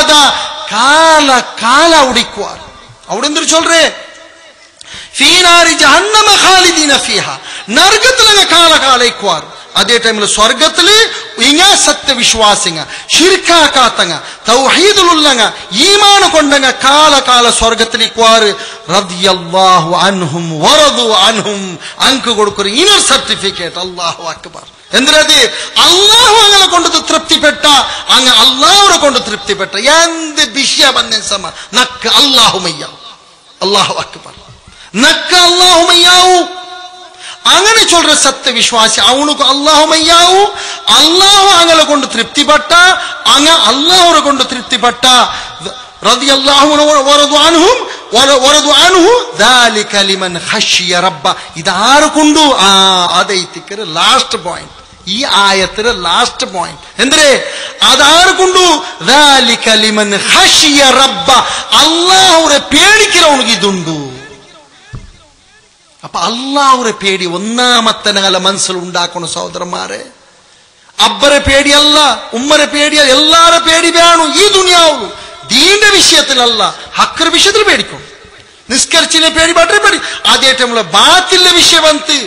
abada kala kala udikuvar avudendru solre fi nari jahannama khalidina fiha nargathulaga kala kala ikkuvar adhe time la swargathile inga satya vishwasinga shirka katanga tauhidul ullanga iman kondanga kala kala swargathile ikkuvar radiyallahu anhum waradu anhum anku kodukuru inner certificate Allahu akbar endrade Allahu angala kondu tripti petta anga Allahu kondu tripti petta end bishya bannen sama nak Allahumma Allahu akbar nak Allahumma അങ്ങനെ ചൊല്ற സത്യ വിശ്വാസി അവനുക്ക് അല്ലാഹുമയ്യാവു അല്ലാഹു അങ്ങല കൊണ്ട് തൃപ്തിപ്പെട്ട അങ്ങ അല്ലാഹുരെ കൊണ്ട് തൃപ്തിപ്പെട്ട റളിയല്ലാഹു വറദു അൻഹും വറദു അൻഹു ദാലിക ലിമൻ ഖശിയ റബ്ബ ഇതാരു കൊണ്ടു അതൈതിക്കര ലാസ്റ്റ് പോയിന്റ് ഈ ആയത്തിലെ ലാസ്റ്റ് പോയിന്റ് എന്തേ അതാരു കൊണ്ടു ദാലിക ലിമൻ ഖശിയ റബ്ബ അല്ലാഹുരെ പേടിക്കുന്നവനുക്ക് ഇതുണ്ടു അപ്പൊ അല്ലാഹുരെ പേടി ഒന്നാമത്തെ ഞങ്ങളുടെ മനസ്സിൽ ഉണ്ടാക്കണം സഹോദരന്മാരെ അബ്ബരെ പേടിയല്ല ഉമ്മരെ പേടിയല്ല എല്ലാരെ പേടി വേണം ഈ ദുനിയാവുള്ളൂ ദീന്റെ വിഷയത്തിലല്ല ഹക്കർ വിഷയത്തിൽ പേടിക്കണം നിസ്കരിച്ചിനെ പേടി പറ്റേ പേടി അതേ ടൈമിലെ ബാത്തിലെ വിഷയം വന്ന്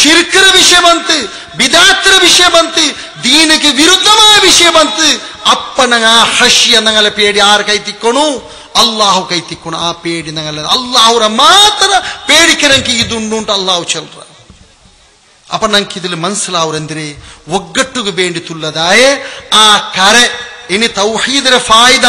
ഷിർക്കിര വിഷയം വന്ന് ബിദാത്തിര വിഷയം വന്ന് ദീനക്ക് വിരുദ്ധമായ വിഷയം വന്ന് അപ്പ ഞങ്ങൾ ആ ഹഷിയ ഞങ്ങളെ പേടി ആർ കൈത്തിക്കണു അല്ലാഹു കൈത്തിക്കണു ആ പേടി ഞങ്ങളെ അല്ലാഹുരെ മാത്ര പേടിക്കണമെങ്കിൽ ഇതുണ്ടുണ്ട് അല്ലാഹു ചൊല്ലുക അപ്പൊ ഞങ്ങൾക്ക് ഇതിൽ മനസ്സിലാവുരെന്തിരെ ഒగ్గട്ടുക വേണ്ടിയിട്ടുള്ളതായ ആ കര ഇനി തൗഹീദിന്റെ ഫായിദ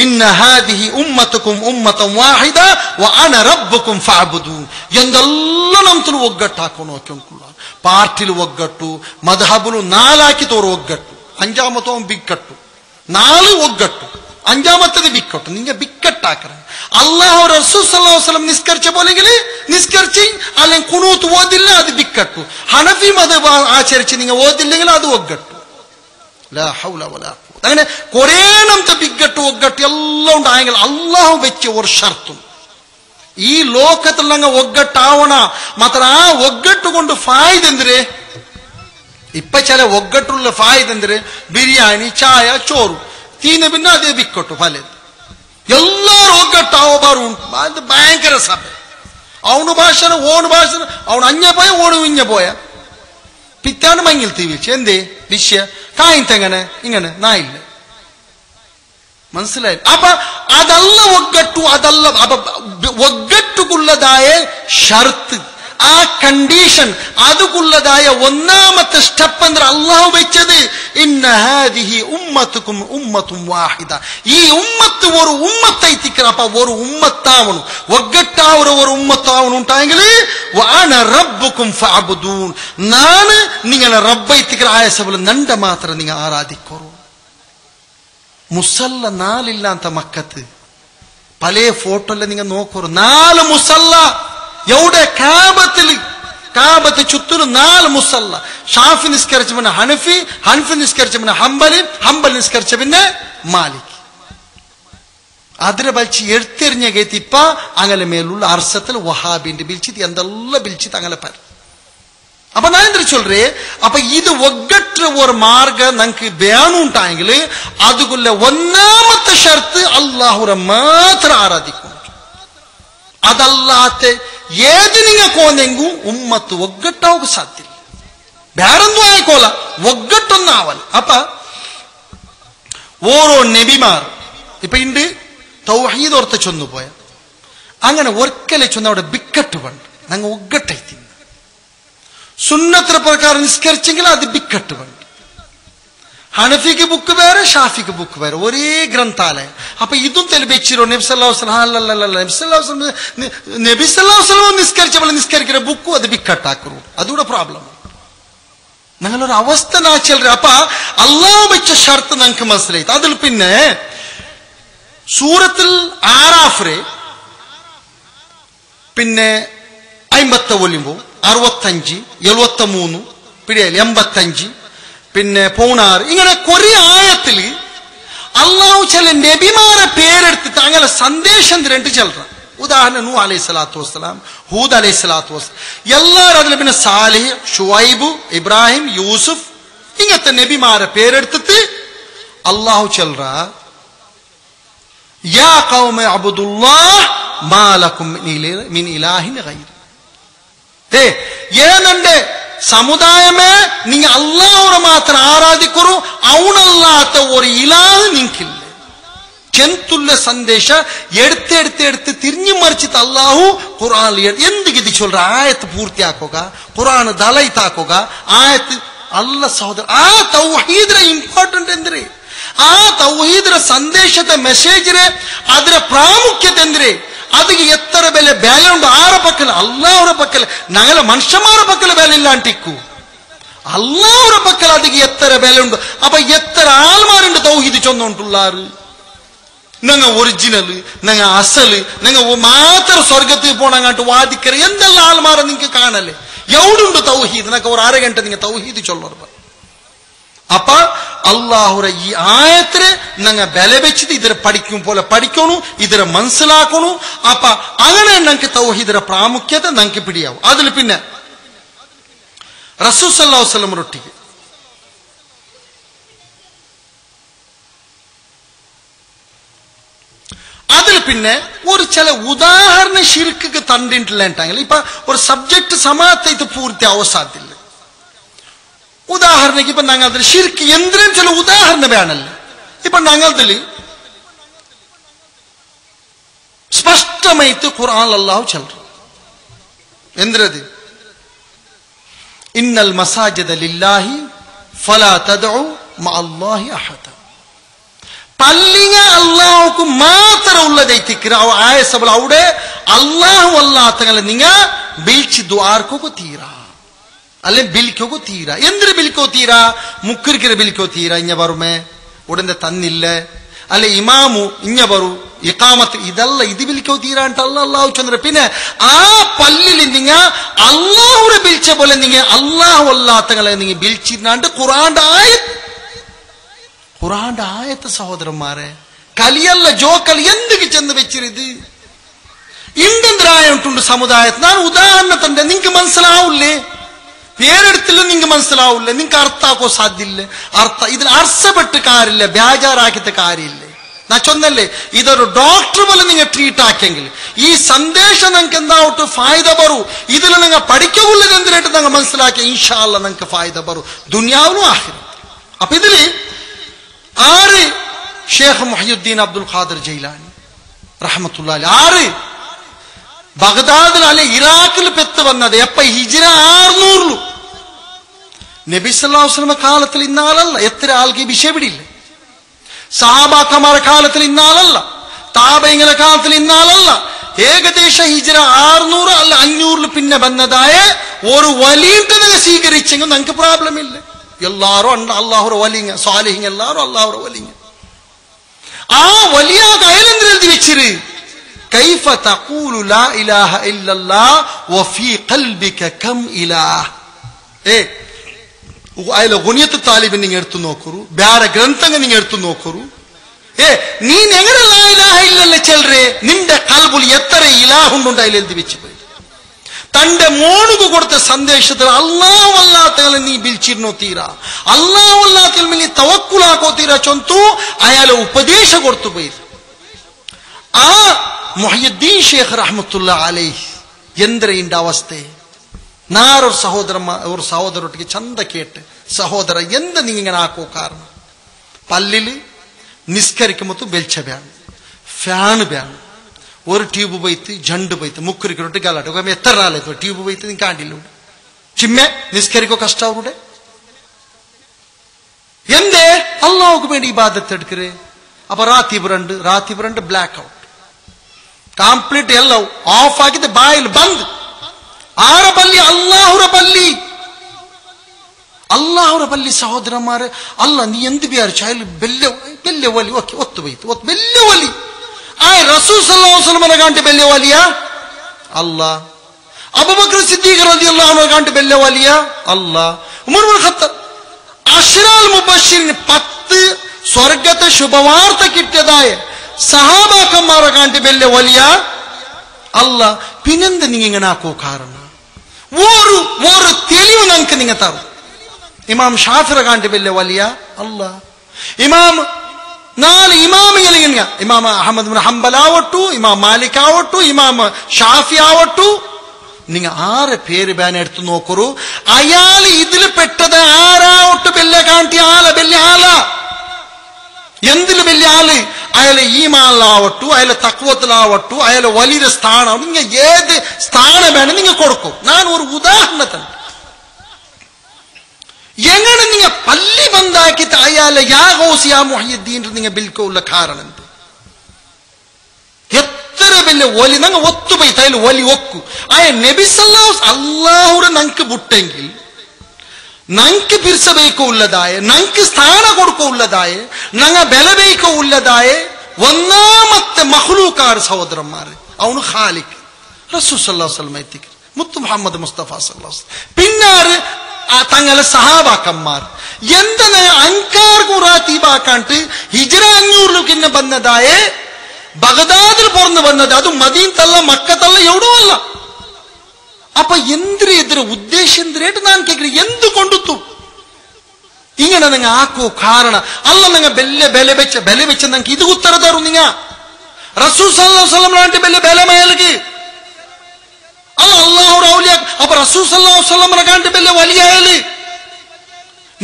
ഇന്ന ഹാദിഹി ഉമ്മത്തുക്കും ഉമ്മതൻ വാഹിദ വഅന റബ്ബുക്കും ഫഅബ്ദൂൻ എന്തെല്ലാം നമ്മൾ ഒగ్గട്ടാക്കണോ നോക്കിയുള്ള പാർട്ടിൽ ഒగ్గട്ടു മദ്ഹബുൽ നാലാക്കി തോർ ഒగ్గട്ടു അഞ്ചാമത്തവും ബിക്കട്ടു നാല് ഒగ్గട്ടു അഞ്ചാമത്തത് ബിക്കട്ടു നിങ്ങൾ ബിക്കട്ടാക്കറ അല്ലാഹു റസൂൽ സല്ലല്ലാഹു അലൈഹി വസല്ലം നിസ്കരിച്ച പോലെങ്കിൽ നിസ്കരിച്ച് അല്ലെങ്കിൽ ഖുനൂത്ത് ഓതില്ല അത് ബിക്കട്ടു ഹനഫി മദ്ഹബ് ആചരിച്ച് നിങ്ങൾ ഓതില്ലെങ്കിൽ അത് ഒగ్గട്ടു ലാ ഹൗല വലാ ഖുവത അങ്ങനെ കുറേ നമത്തെ ബിക്കട്ടു ഒగ్గട്ടു എല്ലാം ഉണ്ടായെങ്കിൽ അല്ലാഹു വെച്ച ഒരു ഷർത്തും ഈ ലോകത്തിൽ ഞങ്ങൾ ഒగ్గട്ടാവണ മാത്ര ആ ഒగ్గട്ടു കൊണ്ട് ഫായിദ എന്തിരെ ഇപ്പൊ ചില ഒగ్గട്ടുള്ള ഫായിദ എന്തിരെ ബിരിയാണി ചായ ചോറ് തീന പിന്നെ അതേ ബിക്കട്ടു പലത് എല്ലാരും ഒగ్గട്ടാവോ ബാറും അത് ഭയങ്കര സഭ അവന് ഭാഷന ഓണ് ഭാഷന അവൻ അഞ്ഞ പോയ ഓണ് ഇഞ്ഞ പോയ പിറ്റാണ് മങ്ങിൽ തീവിച്ച് എന്തേ വിഷയ കായിത്തെങ്ങനെ ഇങ്ങനെ നായില്ല മനസ്സിലായി അപ്പൊ അതല്ല ഒగ్గട്ടു അതല്ല അപ്പൊ ഒగ్గട്ടുക്കുള്ളതായ ഷർത്ത് ആ കണ്ടീഷൻ അതുക്കുള്ളതായ ഒന്നാമത്തെ സ്റ്റെപ്പ് ಅಂದ್ರೆ അല്ലാഹു വെച്ചത് ഇന്ന ഹാദിഹി ഉമ്മത്തുക്കും ഉമ്മത്തും വാഹിദ ഈ ഉമ്മത്ത് ഒരു ഉമ്മത്തൈത്തിക്കറ അപ്പൊ ഒരു ഉമ്മത്താവണു ഒగ్గട്ടാവര ഒരു ഉമ്മത്താവണു ഉണ്ടായെങ്കിൽ വഅന റബ്ബുക്കും ഫഅബ്ദൂൻ ನಾನು നിങ്ങളെ റബ്ബൈത്തിക്കറ ആയ സബല നണ്ട മാത്ര നിങ്ങൾ ആരാധിക്കറു മുസല്ല നാലില്ല ಅಂತ മക്കത്ത് പല ഫോട്ടോല്ല നിങ്ങൾ നോക്കറു നാല് മുസല്ല എവിടെ കാബത്ത് ചുറ്റൂರು നാല് മുസല്ല ഷാഫി നിസ്കരിച്ച പിന്നെ ഹനഫി ഹനഫി നിസ്കരിച്ച പിന്നെ ഹംബലി നിസ്കരിച്ച പിന്നെ മാലിക് അതിരെ ബലിച്ച് എടുത്തെറിഞ്ഞ ഗതിപ്പ അങ്ങനെ മേലുള്ള അർസത്തിൽ വഹാബിന്റെ ബിൽച്ചിത് എന്തെല്ലാം ബിൽച്ചിത് അങ്ങനെ പറ അപ്പൊ ഞാൻ എന്താ ചൊല്ലേ അപ്പൊ ഇത് ഒగ్గട്ട ഒരു മാർഗ നമുക്ക് വേണുണ്ടായെങ്കിൽ അതുകൊള്ള ഒന്നാമത്തെ ഷർത്ത് അല്ലാഹുരെ മാത്ര ആരാധിക്കും അതല്ലാത്ത ഏത് നിങ്ങൾക്ക് പോന്നെങ്കും ഉമ്മത്ത് ഒగ్గട്ടാവുക സാധ്യല്ല വേറെന്തും ആയിക്കോല ഒగ్గട്ടൊന്നാവൽ അപ്പൊ ഓരോ നബിമാർ ഇപ്പൊ ഇണ്ട് തൗഹീദ് ഓർത്ത ചൊന്നു പോയ അങ്ങനെ ഒരിക്കലെ ചൊന്ന അവിടെ ബിക്കട്ട് പണ്ട് ഞങ്ങൾ ഒగ్గട്ടൈത്തി സുന്നത്ര പ്രകാരം നിസ്കരിച്ചെങ്കിൽ അത് ബിക്കട്ട് പണ്ട് ഹനഫിക്ക് ബുക്ക് വേറെ ഷാഫിക്ക് ബുക്ക് വേറെ ഒരേ ഗ്രന്ഥാലയം അപ്പൊ ഇതും തെളിയിച്ചിരോ നബി സല്ലല്ലാഹു അലൈഹി വസല്ലം നബി സല്ലല്ലാഹു അലൈഹി വസല്ലം നിസ്കരിച്ച പോലെ നിസ്കരിക്കുന്ന ബുക്കും അത് ബിക്കട്ടാക്കറു അതുകൂടെ പ്രോബ്ലം ഞങ്ങളൊരു അവസ്ഥ നാച്ചല്ലേ അപ്പൊ അല്ലാഹു വെച്ച ഷർത്ത് ഞങ്ങൾക്ക് മനസ്സിലായി അതിൽ പിന്നെ സൂറത്തിൽ ആറാഫിലെ പിന്നെ 50 ഒലിയുമ്പോൾ 65 73 പിടിയാൽ 85 പിന്നെ 16 ഇങ്ങനെ കുറെ ആയത്തിൽ അല്ലാഹു ചില നബിമാരെ പേരെടുത്തിട്ട് അങ്ങനെ സന്ദേശം രണ്ട് ചെല്ലറ ഉദാഹരണം നൂഹ് അലൈഹിസ്സലാത്തു വസ്സലാം ഹൂദ് അലൈഹിസ്സലാത്തു വസ്സലാം എല്ലാവരും അതിൽ പിന്നെ സാലിഹ് ഷുഐബ് ഇബ്രാഹിം യൂസുഫ് ഇങ്ങനത്തെ നബിമാരെ പേരെടുത്തിട്ട് അല്ലാഹു ചെല്ലറ യാ ഖൗമി അബ്ദുല്ലാഹ് മാ ലക്കും മിൻ ഇലാഹിൻ ഗൈർ. ஏனென்று சமுதாயமே நீங்க அல்லாஹ்வை மாத்திரம் ஆராதிக்கிறோம், அவனல்லாத ஒரு இலாஹ் நீங்கில்ல. చెంతుల్ల సందేశ ఎడితే ఎడితే ఎడితే తిరిగి మర్చిత అల్లాహు ఖురాన్ ఎందుకు ఇది சொல்ற ஆயத்து பூர்த்தி ஆக்கோக குர்ஆன் தலை தாக்கோக ஆயத்து ಅಲ್ಲ ಸಹೋದರ ಆ ತೌಹೀದ್ರ ಇಂಪಾರ್ಟೆಂಟ್ ಎಂದ್ರೆ ಆ ತೌಹೀದ್ರ ಸಂದೇಶದ ಮೆಸೇಜ್ ರೇ ಅದರ ಪ್ರಾಮುಖ್ಯತೆ ಎಂದ್ರೆ ಅದಕ್ಕೆ ಎತ್ತರ ಬೆಲೆ ಬೆಲೆ ಉಂಟು. ಆರ ಪಕ್ಕಲ ಅಲ್ಲಾಹರ ಪಕ್ಕಲ ನಗಲ ಮನುಷ್ಯಮಾರ ಪಕ್ಕಲ ಬೆಲೆ ಇಲ್ಲ ಅಂಟಿಕ್ಕು ಅಲ್ಲಾಹರ ಪಕ್ಕಲ ಅದಕ್ಕೆ ಎತ್ತರ ಬೆಲೆ ಉಂಟು. ಅಪ್ಪ ಎತ್ತರ ಆಲ್ಮಾರುಂಟು ತೌಹೀದ್ ಚೊಂದ ಉಂಟುಲ್ಲಾರು நாங்க ஒரிஜினல் நாங்க அசல் நாங்க மாத்திர சொர்க்கத்துக்கு போனாங்கட்டு வாதிக்கிற எந்தெல்ல ஆள்மார நீங்க காணல எவ்வளவு தௌஹீத் எனக்கு ஒரு அரை கண்டை நீங்க தௌஹீத் சொல்லுற அப்ப அல்லாஹ்வுடைய ಈ ಆಯತ್ರೆ நாங்க ಬೆಲೆ ಬೆಚ್ಚಿದ್ದು ಇದರ படிக்கும் போல படிக்கணும் ಇದರ ಮನಸ್ಸಿಲಾಕணும். ಅಪ್ಪ അങ്ങനെ ನಂಗೆ ತೌಹೀದರ ಪ್ರಾಮುಖ್ಯತೆ ನಂಗೆ ಪಿಡಿಯಾವು. ಅದರ ಪಿನ್ನ ರಸೂಲ್ ಸಲ್ಲಲ್ಲಾಹು ಅಲೈಹಿ ವಸಲ್ಲಂ ರೊಟ್ಟಿಗೆ അതിൽ പിന്നെ ഒരു ചില ഉദാഹരണ ശിർക്ക് തണ്ടിട്ടില്ല. ഇപ്പൊ ഒരു സബ്ജക്ട് സമാത്തെ ഇത് പൂർത്തിയാവോ സാധ്യല്ല. ഉദാഹരണക്ക് ഇപ്പൊ ഞങ്ങൾ ശിർക്ക് എന്തിനും ചില ഉദാഹരണ വേണല്ലോ. ഇപ്പൊ ഞങ്ങളതില് സ്പഷ്ടമായിട്ട് ഖുർആൻ അല്ലാഹു ചൊല്ലുന്നു. എന്തിനത്? ഇന്നൽ മസാജിദ ലില്ലാഹി ഫലാ തദ്ഉ മഅല്ലാഹി അഹദ. പള്ളിങ്ങ അള്ളാഹുക്ക് മാത്രം ഉള്ളതൈത്തിക്കിற ആയസബൾ അവിടെ അള്ളാഹു അല്ലാത്തങ്ങളെ നിങ്ങ ബിൽച്ച് ദ്വാർക്കോ തീരാ അല്ലെ ബിൽക്കോ തീരാ. എന്തിന് ബിൽക്കോ തീരാ? മുക്കറിക്കിற ബിൽക്കോ തീരാ. ഇഞ്ഞ വരുമേ ഉടനെ തന്നില്ല അല്ലെ ഇമാമു ഇഞ്ഞ വരൂ ഇഖാമത്ത് ഇതല്ല ഇത് ബിൽക്കോ തീരാണ്ടല്ല അള്ളാഹു ചന്ദ്ര. പിന്നെ ആ പള്ളിയിൽ നിങ്ങ അള്ളാഹുടെ ബിൽച്ച പോലെ നിങ്ങ അള്ളാഹു അല്ലാത്തങ്ങളെ നിങ്ങ ബിൽച്ചിരുന്നാണ്ട് ഖുർആന്റെ ആയത്ത് സഹോദരന്മാരെ കലിയല്ല ജോക്കൽ എന്തൊക്കെ ചെന്ന് വെച്ചിരുത് ഇന്തെന്തരായ ഉണ്ടുണ്ട് സമുദായത്തിൽ. ഞാൻ ഉദാഹരണത്തിന്റെ നിങ്ങൾക്ക് മനസ്സിലാവില്ലേ? പേരെടുത്തില്ല നിങ്ങൾക്ക് മനസ്സിലാവില്ല, നിങ്ങൾക്ക് അർത്ഥാക്കോ സാധ്യല്ല. ഇതിന് അർസപ്പെട്ട് കാര്യമില്ല, ബേജാറാക്കിത്ത കാര്യമില്ലേ. ഞാൻ ചൊന്നല്ലേ ഇതൊരു ഡോക്ടർ പോലെ നിങ്ങൾ ട്രീറ്റ് ആക്കിയെങ്കിൽ ഈ സന്ദേശം നിങ്ങൾക്ക് എന്താവട്ടെ ഫായ്ദ ബറു. ഇതിൽ നിങ്ങൾ പഠിക്കുള്ളത് എന്തിനായിട്ട് നിങ്ങൾ മനസ്സിലാക്കിയ ഇൻഷാ അല്ലാഹ് നിങ്ങൾക്ക് ഫായ്ദ ബറു ദുനിയാവിലും ആഖിറത്തിലും. അപ്പൊ ഇതില് ആറ് ഷേഖ് മുഹയ്യുദ്ദീൻ അബ്ദുൽ ഖാദിർ ജൈലാനി റഹ്മത്തുള്ളാഹി അലൈഹി ആറ് ബഗ്ദാദിൽ അല്ലെ ഇറാഖിൽ പെത്ത് വന്നത് എപ്പ ഹിജ്റ 600 നബി സല്ലല്ലാഹു അലൈഹി വസല്ലം കാലത്തിൽ ഇന്നാലല്ല എത്ര ആൾക്ക് വിഷയപിടിയില്ല. സഹാബാക്കന്മാരുടെ കാലത്തിൽ ഇന്നാലല്ല, താബഈങ്ങളുടെ കാലത്തിൽ ഇന്നാലല്ല. ഏകദേശം ഹിജ്റ 600 അല്ല 500 പിന്നെ വന്നതായ ഒരു വലിയിട്ട് നിങ്ങൾ സ്വീകരിച്ചെങ്കിൽ നിങ്ങൾക്ക് പ്രോബ്ലം ഇല്ല. എല്ലാരും അള്ളാഹുര വലിങ്ങ സ്വാലിഹിങ് എല്ലാരും അള്ളാഹുര വലിങ്ങ. ആ വലിയ അയലെന്തിൽ എഴുതി വെച്ചിര് കൈഫ തഖൂലു ലാ ഇലാഹ ഇല്ലല്ലാഹ് വഫീ ഖൽബിക കം ഇലാഹ്. അയല ഗുനിയത്ത് താലിബിൻ നിങ്ങൾ എടുത്തു നോക്കൂ, വേറെ ഗ്രന്ഥങ്ങൾ നിങ്ങൾ എടുത്തു നോക്കൂ. നീൻ എങ്ങനെ ലാ ഇലാഹ ഇല്ലല്ലാഹ് ചെൽറേ നിന്റെ കൽബിൽ എത്ര ഇലാഹുണ്ട് അതിൽ എഴുതി വെച്ച് പോയി. തന്റെ മോനുക്ക് കൊടുത്ത സന്ദേശത്തിൽ അല്ലാഹു അല്ലാത്തകളെ നീ ബിൽച്ചിരുന്നോ തീരാ, അല്ലാഹു അല്ലാത്തൽ നീ തവക്കുലാക്കോ തീരാ ചൊന്തു അയാളെ ഉപദേശ കൊടുത്തു പോയി. ആ മുഹയ്യിദ്ദീൻ ഷേഖ് റഹ്മത്തുള്ളാഹി അലൈഹി എന്തിന്റെ അവസ്ഥ നാരൊരു സഹോദരൊട്ടിക്ക് ചന്ത കേട്ട് സഹോദര എന്ത് നീ ഇങ്ങനെ ആക്കോ? കാരണം പല്ലില് നിസ്കരിക്കുമ്പോ വെളിച്ച വേണം, ഫാന് വേണം, ഒരു ട്യൂബ് പോയിട്ട് ജണ്ട് പോയിട്ട് മുക്കുറിക്കൊട്ട് കാലാട്ട് എത്ര നാളായി ട്യൂബ് പോയിട്ട് നീ കാണ്ടില്ല ചിമ്മെ നിസ്കരിക്കോ കഷ്ടവിടെ എന്തേ അള്ളാഹുക്ക് വേണ്ടി ഇബാദത്ത് എടുക്കേ. അപ്പൊ രാത്രി രണ്ട് ബ്ലാക്ക് ഔട്ട് കംപ്ലീറ്റ് എല്ലാം ഓഫ് ആക്കിട്ട് ബായിൽ ബന്ദ്. ആര പള്ളി? അള്ളാഹുര പള്ളി സഹോദരന്മാര് അല്ല നീ എന്ത് വിചാരിച്ചാലും വലിയ വലി ഓക്കെ ഒത്തുപോയിട്ട് വലിയ വലി റസൂൽ സല്ലല്ലാഹു അലൈഹി വസല്ലം കാണ്ടി വലിയ വലിയ അല്ലാഹ്, അബൂബക്കർ സിദ്ദീഖ് റളിയല്ലാഹു അൻഹു കാണ്ടി വലിയ വലിയ അല്ലാഹ്, ഉമർ ഇബ്നുൽ ഖത്താബ് അശ്റാൽ മുബശ്ശിരിൻ 10 സ്വർഗ്ഗത്തെ ശുഭവാർത്ത കിട്ടിയതായ സഹാബാക്കന്മാരെ കാണ്ടി വലിയ വലിയ അല്ലാഹ്. പിന്നെന്ത് നിങ്ങൾ ഇങ്ങനെ ആക്കോ? കാരണം ഒരു തെളിവ് നിങ്ങൾക്ക് നിങ്ങൾ തരും. ഇമാം ഷാഫിഈ കാണ്ടി വലിയ വലിയ അല്ലാഹ്, ഇമാം നാല് ഇമാമികളിങ്ങ ഇമാം അഹമ്മദ് ബിൻ ഹംബൽ ആവട്ടു, ഇമാം മാലിക് ആവട്ടു, ഇമാം ഷാഫി ആവട്ടു, നിങ്ങ ആറ് പേര് ബാൻ എടുത്തു നോക്കൂ. അയാൾ ഇതിൽ പെട്ടത് ആരാവട്ട് ബെല്ല കാണ്ടി ആല ബെല്ല ആല എന്തില് വലിയ ആള് അയാളെ ഈമാനിലാവട്ടു, അയാളെ തക്വത്തിലാവട്ടു, അയാളെ വലിയ സ്ഥാനം നിങ്ങ ഏത് സ്ഥാനം വേണം നിങ്ങൾ കൊടുക്കും. ഞാൻ ഒരു ഉദാഹരണത്തിന് എങ്ങനെ നിങ്ങ പള്ളി ബന്ധാക്കിട്ട് അയാളെ യാ ഗൗസ് യാ മുഹയ്യിദ്ദീൻ നിങ്ങ ബിൽക്കുള്ള കാരണം എന്ത്? എത്ര വലിയ ഒലി നങ്ങ ഒത്തുപോയി തൈല് ഒലി ഒക്കു അയ നബി സല്ലല്ലാഹു അല്ലാഹുടെ നങ്ക് ബുട്ടെങ്കിൽ ನಂಗೆ ಬಿರ್ಸಬೇಕು ಉಳ್ಳದಾಯೆ, ನಂಗೆ ಸ್ಥಾನ ಕೊಡ್ಕೋ ಉಳ್ಳದಾಯೆ, ನಂಗ ಬೆಲೆ ಬೇಕೋ ಉಳ್ಳದಾಯೆ ഒന്നാമത്തെ മഖ്ലൂക്കാർ സഹോദരന്മാരെ അവന് ഖാലിഖ് റസൂൽ സല്ലല്ലാഹു അലൈഹി വസല്ലം എത്തിക്ക് മുത്തു മുഹമ്മദ് മുസ്തഫ സല്ലല്ലാഹു അലൈഹി വസല്ലം പിന്നാറ് തങ്ങളെ സഹാബാക്കന്മാർ എന്താണ് അങ്കാർ ഖുറാത്തിബാക്കാണ്ട് ഹിജ്റ 500 ಬಂದದಾಯೆ ബഗ്ദാദിൽ പുറന്നു വന്നത്. അത് മദീനത്തല്ല മക്കത്തല്ല എവിടോ അല്ല. അപ്പൊ എന്തിന് എതിരെ ഉദ്ദേശം എന്തിനായിട്ട് ഞാൻ കേൾക്കുന്നത് എന്തുകൊണ്ടു ഇങ്ങനെ നിങ്ങൾ ആക്കോ കാരണം അല്ല നിങ്ങൾ ബെല വെച്ച നിങ്ങൾക്ക് ഇത് ഉത്തര തരും. നിങ്ങ റസൂൽ സല്ലല്ലാഹു അലൈഹി വസല്ലം ലാಂಟಿ ബെല മേൽക്ക് അല്ല അല്ലാഹുടെ ഔലിയ. അപ്പൊ റസൂൽ സല്ലല്ലാഹു അലൈഹി വസല്ലം ലാಂಟಿ ബെല വലിയായാല്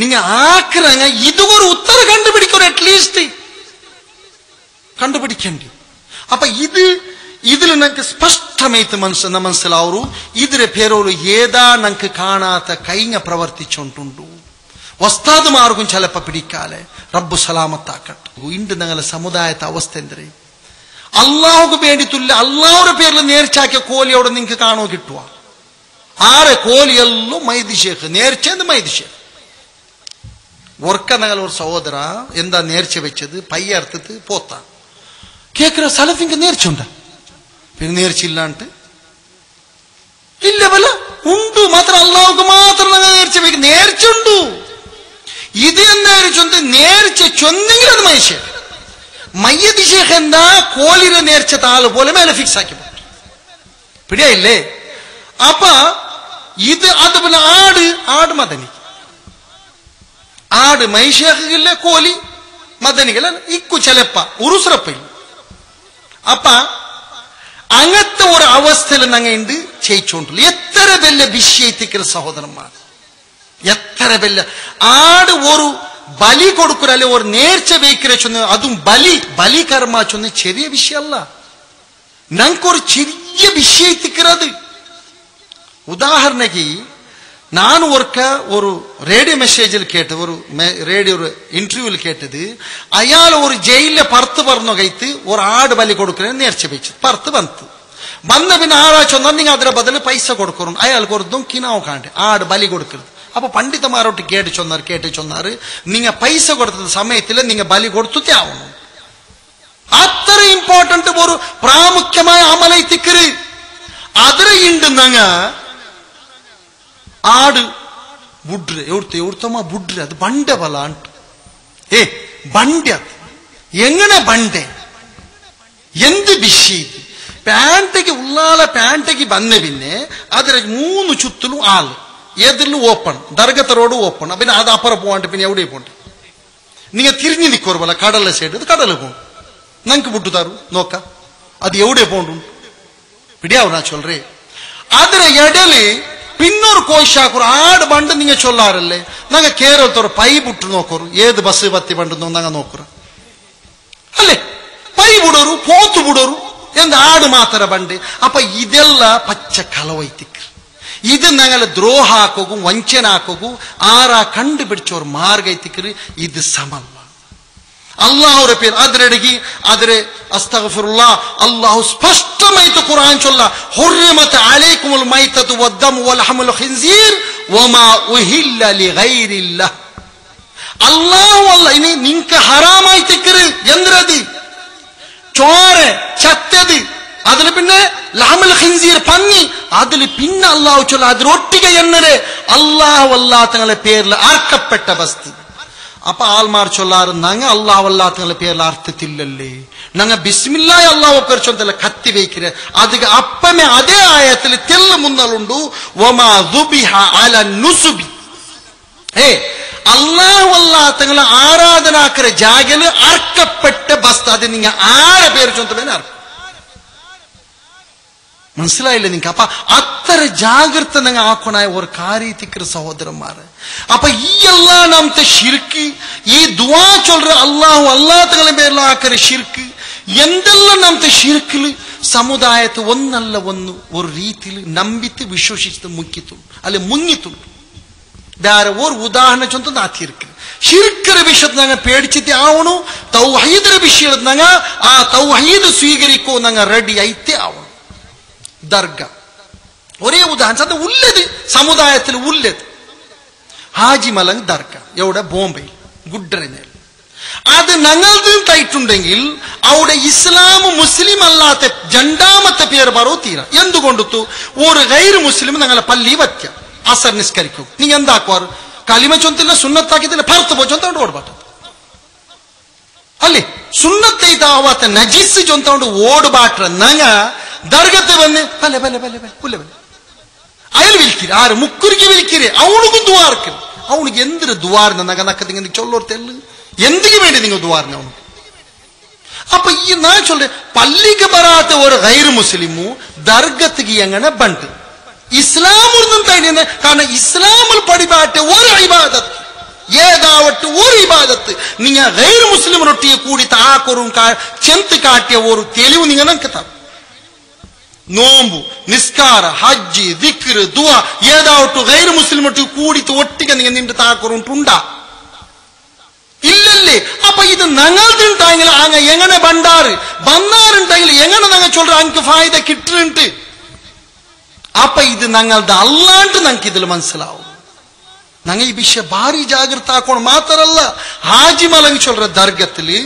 നിങ്ങ ആക്കുറങ്ങ ഇതൊരു ഉത്തര കണ്ടുപിടിക്കും. അറ്റ്ലീസ്റ്റ് കണ്ടുപിടിക്കേണ്ടി. അപ്പൊ ഇതിൽ നമുക്ക് സ്പഷ്ടമായിട്ട് മനസ്സിലാവൂ. ഇതിന്റെ പേരോള് ഏതാ നമുക്ക് കാണാത്ത കഴിഞ്ഞ പ്രവർത്തിച്ചുകൊണ്ടുണ്ടു. വസ്താദുമാർക്കും ചിലപ്പോ പിടിക്കാലെ റബ്ബു സലാമത്താക്കട്ടെ. ഇണ്ട് ഞങ്ങളുടെ സമുദായത്തെ അവസ്ഥ എന്തേ അള്ളാഹുക്ക് വേണ്ടിയിട്ടില്ല അള്ളാഹുടെ പേരിൽ നേർച്ചാക്കിയ കോലിയോടെ നിങ്ങൾക്ക് കാണോ കിട്ടുക. ആരെ കോലിയെല്ലാം മൈദി ഷേഖ് നേർച്ചത് മൈദി ഷേഖ് ഒർക്ക ഞങ്ങൾ ഒരു സഹോദര എന്താ നേർച്ച വെച്ചത് പയ്യർത്തത് പോത്ത കേൾക്കുന്ന സ്ഥലത്ത് നേർച്ചുണ്ട പിന്നെ നേർച്ചയില്ലാണ്ട് ഇല്ല വല്ല ഉണ്ടു മാത്രം അള്ളാഹുക്ക് മാത്രം നേർച്ച വെക്കും. നേർച്ചുണ്ടു ഇത് നേർച്ചൊന്ന് നേർച്ച ചൊന്നെങ്കിൽ അത് മനുഷ്യ മയ്യതി ഷേഖ് എന്താ കോലിനെ നേർച്ച താള് പോലെ മേലെ ഫിക്സ് ആക്കി പിടിയായില്ലേ. അപ്പൊ ഇത് അതുപോലെ ആട് മദനി ആട് മൈഷേഖില്ല കോലി മദനികളല്ല ഇക്കു ചിലപ്പ ഉറുസുറപ്പില്ല. അപ്പ അങ്ങനത്തെ ഒരു അവസ്ഥയിൽ ഞങ്ങളുണ്ട് ചെയ്യിച്ചോണ്ടുള്ളൂ. എത്ര വലിയ വിഷയത്തിക്കുന്ന സഹോദരന്മാർ എത്ര വലിയ ആട് ഒരു ബലി കൊടുക്കുക അല്ലെ ഒരു നേർച്ച വെയ്ക്കിற ചൊന്ന് അതും ബലി കർമ്മ ചൊന്ന് ചെറിയ വിഷയമല്ല. ഞങ്ങൾക്കൊരു ചെറിയ വിഷയത്തിക്കുന്നത് ഉദാഹരണക്ക് ನಾನು ഒരു റേഡിയോ മെസ്സേജിൽ കേട്ട് ഒരു റേഡിയോ ഇന്റർവ്യൂവിൽ കേട്ടത് അയാൾ ഒരു ജയിലിലെ പുറത്ത് പറഞ്ഞു കൈത്ത് ഒരു ആട് ബലി കൊടുക്കുന്ന നേർച്ച വെച്ചു പുറത്ത് വന്ന പിന്നെ ആരാ ചൊന്നാൽ നിങ്ങൾ അതിന്റെ ബദല് പൈസ കൊടുക്കണം. അയാൾക്ക് ഒരു ദുഃഖിനാവ് കാണ്ട് ആട് ബലി കൊടുക്കരുത്. അപ്പൊ പണ്ഡിതമാരോട്ട് കേട്ട് ചൊന്നാറ് നിങ്ങ പൈസ കൊടുത്ത സമയത്തിൽ നിങ്ങ ബലി കൊടുത്തേ ആവണം. അത്ര ഇമ്പോർട്ടന്റ് ഒരു പ്രാമുഖ്യമായ അമലൈത്തിക്കര് അതിരെ ഉണ്ട് നങ്ങ ആട് ബുഡ്രെ എവിടുത്തമ്മ ബുഡ്രെ അത് ബണ്ട ಬಲ ಅಂಟು ബണ്ട എങ്ങനെ ബണ്ടേ എന്ത് വിഷയം പാൻറ്റയ്ക്ക് ഉള്ളാളെ പാൻറ്റയ്ക്ക് വന്ന പിന്നെ അതിന് 3 ചുറ്റിലും ആള് എതിരിലും ഓപ്പൺ ദർഗത്തെ റോഡ് ഓപ്പൺ. പിന്നെ അത് അപ്പുറം പോകാണ്ട് പിന്നെ എവിടെ പോണ്ട് നിങ്ങൾ തിരിഞ്ഞു നിൽക്കോർപോലെ കടലിലെ സൈഡ് അത് കടലിൽ പോകും. ഞങ്ങൾക്ക് വിട്ടു തരും നോക്കാം അത് എവിടെ പോണ്ടു പിടിയാവും. ഞാൻ ചൊല്ലേ അതിന് ഇടയില് പിന്നൊരു കോശാക്കൂർ ആട് ബണ്ട് നിങ്ങൾ ചൊല്ലാറല്ലേ ഞങ്ങ കേരളത്തോട് പൈ വിട്ടു നോക്കൂ ഏത് ബസ് പത്തി ബണ്ടെന്നോ ഞങ്ങൾ നോക്കുക അല്ലേ പൈ വിടോರು പോത്തു വിടോರು എന്ത് ആട് മാത്ര ബണ്ട്. അപ്പൊ ಇದೆಲ್ಲ പച്ച കലവൈത്തിക്ക് ഇത് ഞങ്ങളെ ദ്രോഹ ಹಾಕೋಗು ವಂಚನೆ ಹಾಕೋಗು ಆರ ಕಂಡುപിടിച്ചೋರ್ ಮಾರ್ಗ ಐತಿಕ್ರಿ ಇದು ಸಮಲ್ಲ. അള്ളാഹുടെ പേര് അതിരടകി അതിരെ അസ്തഗ്ഫിറുല്ലാ അള്ളാഹു സ്പഷ്ടമായിട്ട് ഖുർആൻ ചൊല്ല ഹുർരിമത അലൈക്കുമുൽ മൈതതു വദ്ദമു വൽഹമുൽ ഖിൻസീർ വമാ ഉഹില്ല ലിഗൈരില്ലാഹ്. അള്ളാഹു അല്ല ഇനി നിനക്ക് ഹറാമായിട്ടിക്കര് എന്തത് ചോറ് ചത്തത് അതിന് പിന്നെ ലഹമുൽ ഖിൻസീർ പന്നി അതിൽ പിന്നെ അള്ളാഹു ചൊല്ല അതിരൊട്ടിക എന്നത് അള്ളാഹു അല്ലാത്തങ്ങളെ പേരിൽ ആർക്കപ്പെട്ട വസ്തു. അപ്പൊ ആൾമാർ ചൊല്ലാറ് ഞങ്ങ അള്ളാഹു അല്ലാത്തങ്ങളെ പേരിൽ അർത്ഥത്തില്ലല്ലേ ഞങ്ങ ബിസ്മില്ലാഹി അള്ളാഹു ചൊന്തല്ല കത്തി വയ്ക്കിற അതിക അപ്പമേ അതേ ആയത്തിൽ തെല്ല് മുന്നലുണ്ടു വമാ ദുബിഹ അല നുസുബി അല്ലാഹു അല്ലാത്തങ്ങളെ ആരാധനാക്കര ജാഗല് അർക്കപ്പെട്ട ബസ്ത അത് നിങ്ങ ആരെ പേര് ചൊന്തമേനെ അർക്കും മനസ്സിലായില്ലേ നിങ്ങൾക്ക് അപ്പൊ അത്ര ജാഗ്രത നിങ്ങൾ ആക്കണായ ഒരു കാര്യത്തിക്കറ് സഹോദരന്മാരെ അപ്പൊ ഈ എല്ലാ നമത്തെ ഷിർക്ക് ഈ ദുആ ചൊല്ற അല്ലാഹു അല്ലാത്തങ്ങളെ പേരിൽ ആക്കര ഷിർക്ക് എന്തെല്ലാം നമത്തെ ഷിർക്കില് സമുദായത്തെ ഒന്നല്ല ഒന്ന് ഒരു രീതിയിൽ നമ്പിത്ത് വിശ്വസിച്ച് മുക്കിത്തുണ്ട് അല്ലെ മുങ്ങിത്തുണ്ട് വേറെ ഒരു ഉദാഹരണം ചൊന്ത നാത്തിയിരിക്കും ഷിർക്കര വിഷയത്തിൽ ഞങ്ങൾ പേടിച്ചിട്ട് ആവണു തൗഹീദര വിഷയത്തിൽ ഞങ്ങൾ ആ തൗഹീദ് സ്വീകരിക്കോ ഞങ്ങൾ റെഡി ആയിത്തേ ആവണം ദർഗ ഒരേ ഉദാഹരണം അത് ഉള്ളത് സമുദായത്തിൽ ഉള്ളത് ഹാജിമലങ് ദർഗ എവിടെ ബോംബെയിൽ ഗുഡ്രനേൽ അത് ഞങ്ങളുടെ തൈറ്റുണ്ടെങ്കിൽ അവിടെ ഇസ്ലാം മുസ്ലിം അല്ലാത്ത രണ്ടാമത്തെ പേര് പറോ തീര എന്തുകൊണ്ടു ഒരു ഗൈർ മുസ്ലിം ഞങ്ങളെ പള്ളി വയ്ക്ക അസർ നിസ്കരിക്കും നീ എന്താക്കുവാറ് കലിമ ചൊന്തില്ല സുന്നത്താക്കിത്തില്ല ഭർത്ത് പോ ചൊന്തോണ്ട് ഓടുപാട്ട അല്ലേ സുന്നത്തൈതാവാത്ത നജിസ് ചൊന്തോണ്ട് ഓടുപാട്ട നങ്ങ ദർഗത്തെ വന്ന് പല പല പല പല പുല്ല പല അയാൾ വിളിക്കര് ആര് മുക്കുരിക്ക് വിളിക്കര് അവനുക്കും ദ്വാർക്കും അവനുക്ക് എന്തൊരു ദ്വാർന്ന നഗ നക്കത്തി ഇങ്ങനെ ചൊല്ലോർത്തല്ല എന്തിനു വേണ്ടി നിങ്ങൾ ദ്വാർന്ന അവನು അപ്പൊ ഈ നാ ചൊല്ലെ പള്ളിക്ക് വരാത്ത ഒരു ഗൈർ മുസ്ലിമു ദർഗത്തിക്ക് എങ്ങനെ ബണ്ട് ഇസ്ലാമൊന്നും തന്നെയാണ് കാരണം ഇസ്ലാമിൽ പടിപാറ്റ ഒരു ഇബാദത്ത് ഏതാവട്ടെ ഒരു ഇബാദത്ത് നിങ്ങൾ ഗൈർ മുസ്ലിമിനൊട്ടിയെ കൂടി താക്കൊറും ചെന്ത് കാട്ടിയ ഒരു തെളിവ് നിങ്ങൾ നമുക്ക് തരും നോമ്പു നിസ്കാര ഹജ്ജ് ദിക്റ് ദുആ ഏതാവട്ടെ ഗൈർ മുസ്ലിമൊട്ടി കൂടി ഒട്ടിക്ക് നിങ്ങൾ നിന്റെ താക്കൊറുണ്ടാ ഇല്ലല്ലേ അപ്പൊ ഇത് ഞങ്ങളുണ്ടായെങ്കിൽ അങ്ങ എങ്ങനെ ബണ്ടാറ് ബന്നാറുണ്ടെങ്കിൽ എങ്ങനെ ഞങ്ങൾ ചൊല്ற അനക്ക് ഫായിദ കിട്ടുന്നുണ്ട് അപ്പൊ ഇത് ഞങ്ങളുടെ അല്ലാണ്ട് ഞങ്ങൾക്ക് ഇതിൽ മനസ്സിലാവും ഞങ്ങൾ ഈ വിഷയം ഭാരി ജാഗ്രത ആക്കണം മാത്രല്ല ഹാജിമലങ് ചൊല്ற ദർഗത്തില്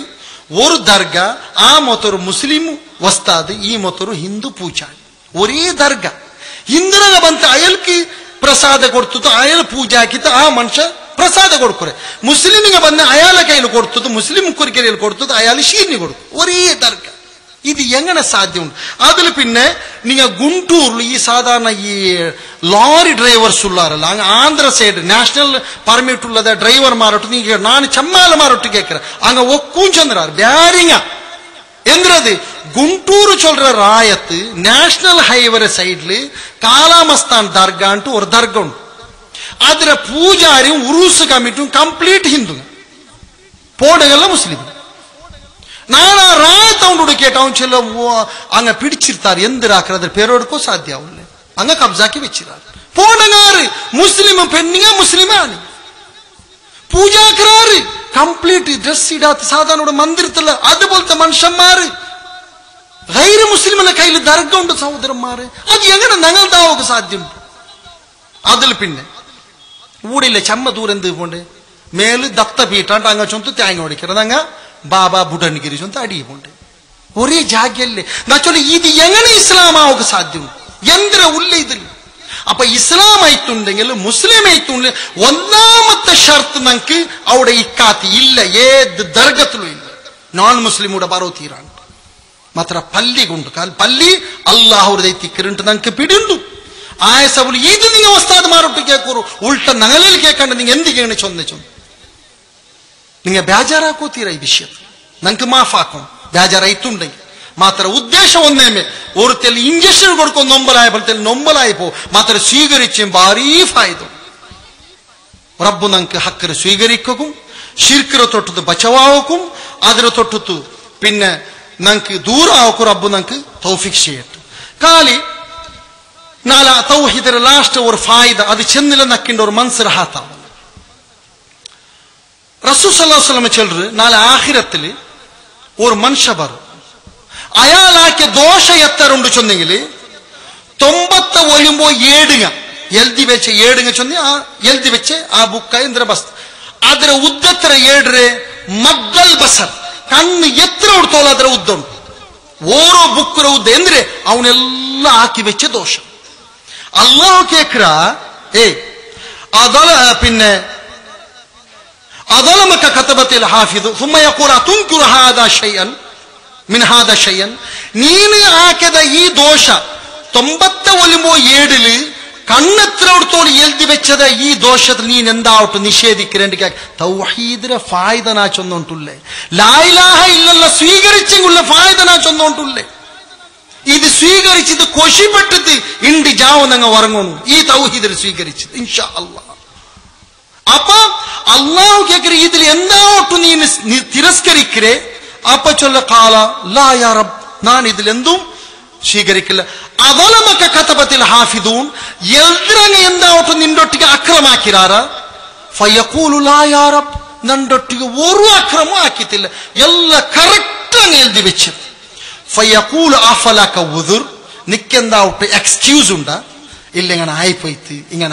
ഒരു ദർഗ ആ ಮೊತ್ತರು ಮುಸ್ಲಿಂ ವಸ್ತಾದ್ ಈ ಮೊತ್ತರು ಹಿಂದೂ ಪೂಜಾರಿ ಒರೇ ದರ್ಗ ಹಿಂದೂರಗ ಬಂತ ಅಯಲ್ಕಿ ಪ್ರಸಾದ ಕೊಡ್ತದ ಅಯಲ್ ಪೂಜೆ ಹಾಕಿತ ಆ ಮನುಷ್ಯ ಪ್ರಸಾದ ಕೊಡ್ಕೊರೆ ಮುಸ್ಲಿಮಿಗೆ ಬಂದ ಅಯಾಲ ಕೈಲಿ ಕೊಡ್ತದ ಮುಸ್ಲಿಂ ಕುರಿಕೆಯಲ್ಲಿ ಕೊಡ್ತದ ಅಯಾಲ ಶೀರ್ನಿ ಕೊಡ್ತು ಒರೇ ದರ್ಗ ഇത് എങ്ങനെ സാധ്യമുണ്ട് അതിൽ പിന്നെ നിങ്ങൾ ഗുണ്ടൂരിൽ ഈ സാധാരണ ഈ ലോറി ഡ്രൈവേഴ്സ് ഉള്ളാറല്ല അങ്ങ് ആന്ധ്ര സൈഡ് നാഷണൽ പെർമിറ്റ് ഉള്ളത് ഡ്രൈവർമാരോട്ട് നീ ನಾನು ಚಮ್ಮಾಲಮಾರೊಟ್ಟು ಕೇಕ್ರ ಅಂಗ ಒಕ್ಕೂಂಚಂದ್ರ ಬ್ಯಾರಿಂಗ ಎಂದ್ರದು ಗುಂಟೂರು ಚೊಲ್ರ ರಾಯತ್ ನ್ಯಾಷನಲ್ ಹೈವೇ ಸೈಡ್ಲಿ ಕಾಲಾಮಸ್ತಾನ್ ದರ್ಗಾ ಅಂಟು ஒரு ದರ್ಗಾ ಉಂಟು ಅದರ ಪೂಜಾರಿ ಉರುಸು ಕಮಿಟಿ ಕಂಪ್ಲೀಟ್ ಹಿಂದೂ போடுகள்ல முஸ்லிம் நான் ராயத்தவனோட கேட்டவன் சொல்ல அங்க பிடிச்சிருத்தார் எந்திராக்குற அதர் பேரோடுக்கோ சாத்தியம் இல்லை அங்க கப்ஜாக்கி வச்சிருக்காரு போனங்காரு முஸ்லிம் பெண்ணிங்க முஸ்லிமானி പൂജാക്കറാറ് കംപ്ലീറ്റ് ഡ്രസ് ഇടാത്ത സാധാരണ മന്ദിരത്തില് അതുപോലത്തെ മനുഷ്യന്മാര് ഗൈർ മുസ്ലിമിന്റെ കയ്യിൽ ദർഗ ഉണ്ട് സഹോദരന്മാര് അത് എങ്ങനെ ഞങ്ങളുണ്ടാവുക സാധ്യമുണ്ട് അതിൽ പിന്നെ ഊടില്ല ചമ്മ ദൂരം എന്ത് പോണ്ട് മേല് ദത്ത പീട്ടാണ്ട് അങ്ങ ചൊന്ത് തേങ്ങ ഓടിക്കുന്നത് അങ്ങ ബാബಾ ബുഡನ್ಗಿರಿ ಚೊಂತ ಅಡಿಯುಂಟು ഒരേ ಜಾಗಯಲ್ಲೇ ನಾ ಚೊಲ್ಲಿ ಇದು എങ്ങനെ ഇസ്ലാം ആവുക സാധ്യമുണ്ട് എന്തിര ഉള്ള ഇതിൽ അപ്പൊ ഇസ്ലാം ആയിട്ടുണ്ടെങ്കിൽ മുസ്ലിം ആയിട്ടുണ്ടെങ്കിൽ ഒന്നാമത്തെ ഷർത്ത് നമുക്ക് അവിടെ ഇക്കാത്തി ഇല്ല ഏത് ദർഗത്തിലും ഇല്ല നോൺ മുസ്ലിമൂടെ പറോ തീരാണ് മാത്ര പള്ളി കൊണ്ട് പള്ളി അള്ളാഹുടെ തിക്കറിട്ട് നമുക്ക് പിടിയുണ്ട് ആയ സബുൽ ഇത് നിങ്ങൾ ഉസ്താദ്മാരോട്ട് കേൾക്കൂറു ഉൾട്ട നഗലിൽ കേൾക്കാണ്ട് നിങ്ങൾ എന്തിനാണ് ചൊന്ന നിങ്ങൾ ಬೇಜಾರಾಕೋತೀರ ಈ ವಿಷಯത്തിൽ ನಂಗೆ ಮಾಫ್ ಹಾಕೋಣ ಬೇಜಾರಾಯ್ತುಂಡೆങ്കിൽ ಮಾತ್ರ ಉದ್ದೇಶ ಒಂದೇಮೆ ഒരു തെൽ ഇഞ്ചക്ഷൻ കൊടുക്കും നൊമ്പലായ പോലെ നൊമ്പലായി പോ മാത്ര സ്വീകരിച്ചും ഭാരീ ഫായതു റബ്ബു നമുക്ക് ഹക്കറ് സ്വീകരിക്കും ഷിർക്കിര തൊട്ടത് ബച്ചവാക്കും അതിര തൊട്ടു പിന്നെ നമുക്ക് ദൂരാക്കും റബ്ബു നമുക്ക് തൗഫീഖ് ചെയ്യട്ടെ കാലി നാല തൗഹീദിന്റെ ലാസ്റ്റ് ഒരു ഫായിദ അത് ചെന്നില നക്കിണ്ട ഒരു മനസ്സ് റഹാത്താവും റസൂൽ സല്ലല്ലാഹു അലൈഹി വസല്ലം ചൊല്ലുറ് നാളെ ആഖിറത്തിൽ ഒരു മനുഷ്യ വരും അയാളാക്കിയ ദോഷ എത്തറുണ്ട് ചൊന്നെങ്കിൽ 90 ഒലുമ്പോ ഏടുങ്ങ എഴുതി വെച്ച് ഏടുങ്ങ ചൊന്നി ആ എഴുതി വെച്ച് ആ ബുക്ക് എന്തിര ബസ് ಅದರ ಉದ್ದತ್ರ ಏಡ್ರೆ ಮಗ್ಗಲ್ ಬಸರ್ ಕಣ್ಣು ಎತ್ತರ ಉಡ್ತೋಲ್ಲ ಅದರ ಉದ್ದ ಉಂಟು ಓರೋ ಬುಕ್ಕರ ಉದ್ದ ಎಂದ್ರೆ ಅವನೆಲ್ಲ ಹಾಕಿ ವೆಚ್ಚ ದೋಷ ಅಲ್ಲಾಹ್ ಕೇಕ್ರ ಅದಲ പിന്നെ أظلمك كتبت الحافظ ثم يقول تنكر هذا شيئا من هذا شيئا ನೀನು ಹಾಕಿದ ಈ ದೋಷ 90 ಒಲಿಮೋ ಏಡಲಿ കണ്ണെത്രത്തോളം എഴുതി വെച്ചത് ഈ ദോഷത്തിൽ നീ എന്താവട്ടെ നിഷേധിക്കരേണ്ട തൗഹീദിന്റെ ഫായിദ നാ ചൊന്നോണ്ടുള്ളേ ലാ ഇലാഹ ഇല്ലല്ലാഹ് സ്വീകരിച്ചുള്ള ഫായിദ നാ ചൊന്നോണ്ടുള്ളേ ഇത് സ്വീകരിച്ചത് കൊശിപ്പെട്ടിട്ട് ഇണ്ടി ജാവുന്നങ്ങ് ഉറങ്ങണു ഈ തൗഹീദിൽ സ്വീകരിച്ചത് ഇൻഷാ അല്ലാഹ് അപ്പൊ അള്ളാഹു കേക്കറി ഇതിൽ എന്താവട്ടെ നീ തിരസ്കരിക്കരേ അപ്പൊ ചൊല്ല കാല ലാ യാ റബ്ബ് ഞാൻ ഇതിലെന്തും സ്വീകരിക്കില്ല അവലമൊക്കെ കതബത്തിൽ ഹാഫിദൂൻ എൽദ്രങ്ങ എന്താവട്ടെ നിന്റൊട്ടിಗೆ അക്രമാക്കിരാര ഫയഖൂലു ലാ യാ റബ്ബ് നണ്ടൊട്ടിಗೆ ഒരു അക്രമം ആക്കിത്തില്ല എല്ലാം കറക്റ്റ് അങ്ങ് എഴുതി വെച്ചു ഫയഖൂലു അഫലക ഉദുർ നിക്കെന്താവട്ടെ എക്സ്ക്യൂസ് ഉണ്ടാ ഇല്ല ഇങ്ങനെ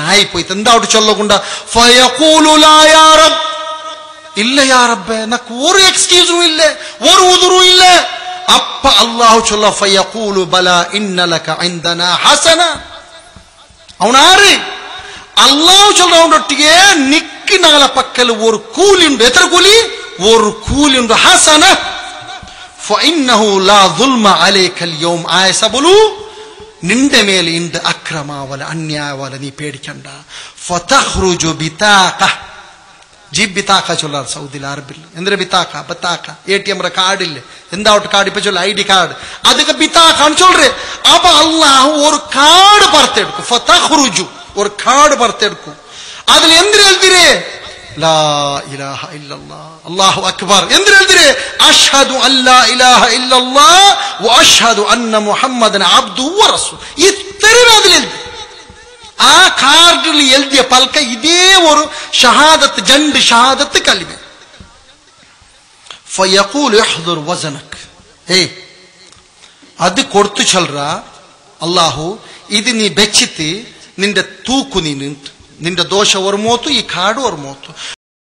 ആയിപ്പോയിത്ത് എന്താവട്ടെ ചൊല്ലకుండా ഫയഖൂലു ലാ യാ റബ്ബ് ഇല്ല യാ റബ്ബേ നക്ക് ഒരു എക്സ്ക്യൂസും ഇല്ല ഒരു ഉദുറും ഇല്ല അപ്പ അല്ലാഹു ചൊല്ല ഫയഖൂലു ബലാ ഇന്നലക ഇൻദനാ ഹസന അവനാര് അല്ലാഹു ചൊല്ല അവനൊട്ടിಗೆ നിക്കിനಗಳ പക്കൽ ഒരു കൂലിയുണ്ട് എത്ര കൂലി ഒരു കൂലിയുണ്ട് ഹസന ഫഇന്നഹു ലാ ദുൽമ അലൈകൽ യൗം ആയസബുലു നിന്റെ മേൽ ഇണ്ട് അക്രമാവല അന്യായവല നീ പേടിക്കണ്ട ഫതഖ്റുജു ബിതാഖ ജീബ് ബിതാഖ ചൊല്ലാർ സൗദിയിൽ അറബിൽ എന്തിനാ ബിതാഖ ബത്താഖ ATM കാർഡില്ലേ എന്താവട്ടെ കാർഡ് ഇപ്പൊ ചൊല്ല ID കാർഡ് அதுக்கு ബിതാഖാன்னு சொல்றேன் அப்ப அல்லாஹ் ஒரு கார்டு பர்த்தெடுக்கும் ஃபதഖ்റുജு ஒரு கார்டு பர்த்தெடுக்கும் அதில் എന്തിനെ എഴുതിരേ ലാ ഇലാഹ ഇല്ലല്ലാഹ് അല്ലാഹു അക്ബർ എന്തിനെ എഴുതിരേ അഷ്ഹദു അല്ലാ ഇലാഹ ഇല്ലല്ലാഹ് വഅഷ്ഹദു അന്ന മുഹമ്മദൻ അബ്ദുഹു വറസൂൽ ഇത്രയും അതിൽ എഴുതി ആ കാർഡിൽ എഴുതിയ പൽക്ക ഇതേ ഒരു ഷഹാദത്ത് രണ്ട് ഷഹാദത്ത് കലിമ ഫയഖൂൽ ഇഹ്ദുർ വസനക് അത് കൊടുത്തു ചൊല്ലറ അല്ലാഹു ഇത് നീ വെച്ചിട്ട് നിന്റെ തൂക്കു നീ നിന്റെ ദോഷ ഒരു മോತು ಈ ಕಾಡು ഒരു മോತು